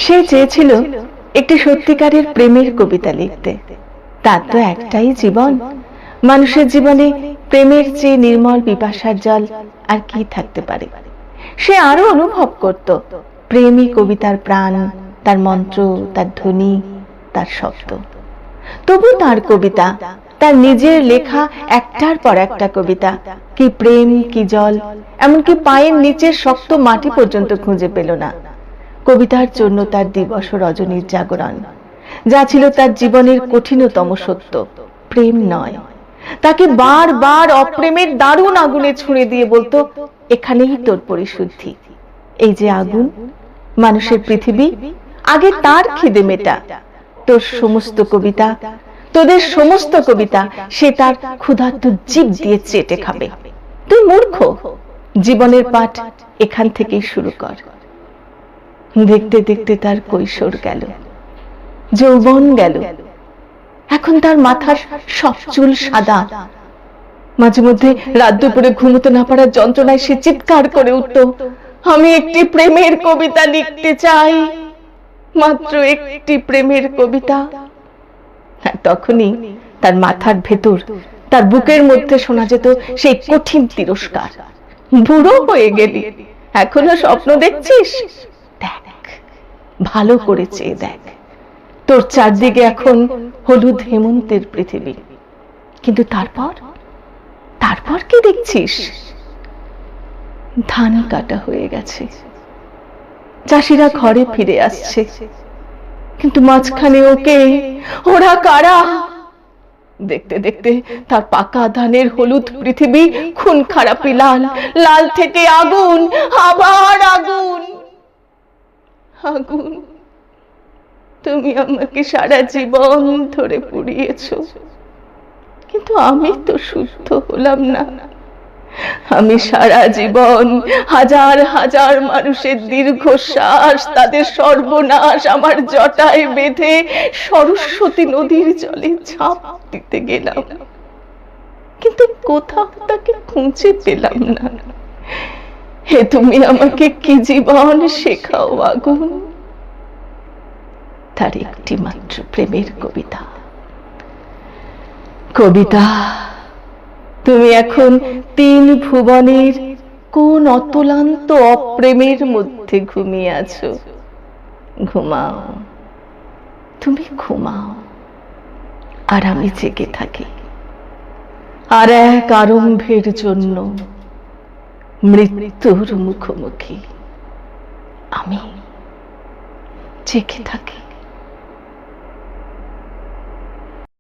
সে চেয়েছিল একটি সত্যিকারের প্রেমের কবিতা লিখতে। তার তো একটাই জীবন। মানুষের জীবনে প্রেমের চেয়ে নির্মল পিপাসার জল আর কি থাকতে পারে। সে আরো অনুভব করত প্রেমই কবিতার প্রাণ, তার মন্ত্র, তার ধ্বনি, তার শব্দ। তবু তার কবিতা, তার নিজের লেখা একটার পর একটা কবিতা, কি প্রেম, কি জল, এমনকি পায়ের নিচের শক্ত মাটি পর্যন্ত খুঁজে পেল না। কবিতার জন্য তার দিবস ও রজনীর জাগরণ, যা ছিল তার জীবনের কঠিনতম সত্য, প্রেম নয়। তাকে বারবার অপ্রেমের দারুণ আগুনে ছুঁড়ে দিয়ে বলতো, এখানেই তোর পরিশুদ্ধি। এই যে আগুন, মানুষের পৃথিবী, আগে তার খিদে মেটা। তোর সমস্ত কবিতা, তোদের সমস্ত কবিতা সে তার ক্ষুধার্ত জিভ দিয়ে চেটে খাবে। তুই মূর্খ, জীবনের পাঠ এখান থেকেই শুরু কর। দেখতে দেখতে তার কৈশোর গেল, যৌবন গেল। এখন তার মাথার সব চুল সাদা। মাঝে মধ্যে রাত দুপুরে ঘুমোতে না পারার যন্ত্রণায় সে চিৎকার করে উঠত, আমি একটি প্রেমের কবিতা লিখতে চাই, মাত্র একটি প্রেমের কবিতা। তখনই তার মাথার ভেতর, তার বুকের মধ্যে শোনা যেত সেই কঠিন তিরস্কার, বুড়ো হয়ে গেলি, এখনো স্বপ্ন দেখছিস? দেখ, ভালো করে চেয়ে দেখ, তোর চারদিকে এখন হলুদ হেমন্তের পৃথিবী। কিন্তু তারপর তারপর কি দেখছিস? ধান কাটা হয়ে গেছে, চাষিরা ঘরে ফিরে আসছে, কিন্তু মাঝখানে ওরা কারা? দেখতে দেখতে তার পাকা ধানের হলুদ পৃথিবী খুন খারাপি লাল, লাল থেকে আগুন, আবার আগুন। আগুন, তুমি আমাকে সারা জীবন ধরে পুড়িয়েছো, কিন্তু আমি তো শুদ্ধ হলাম না। আমি সারা জীবন হাজার হাজার মানুষের দীর্ঘশ্বাস, তাদের সর্বনাশ আমার জটায় বেঁধে সরস্বতী নদীর জলে ঝাঁপ দিতে গেলাম, কিন্তু কোথাও তাকে খুঁজে পেলাম না। হে তুমি আমাকে কি জীবন শেখাও আগুন। তার একটি মাত্র প্রেমের কবিতা। কবিতা, তুমি এখন তিন ভুবনের কোন অতলান্ত অপ্রেমের মধ্যে ঘুমিয়ে আছো। ঘুমাও, তুমি ঘুমাও, আর আমি জেগে থাকি, আর এক আরম্ভের জন্য মৃত্যুর মুখোমুখি আমি জেগে থাকি।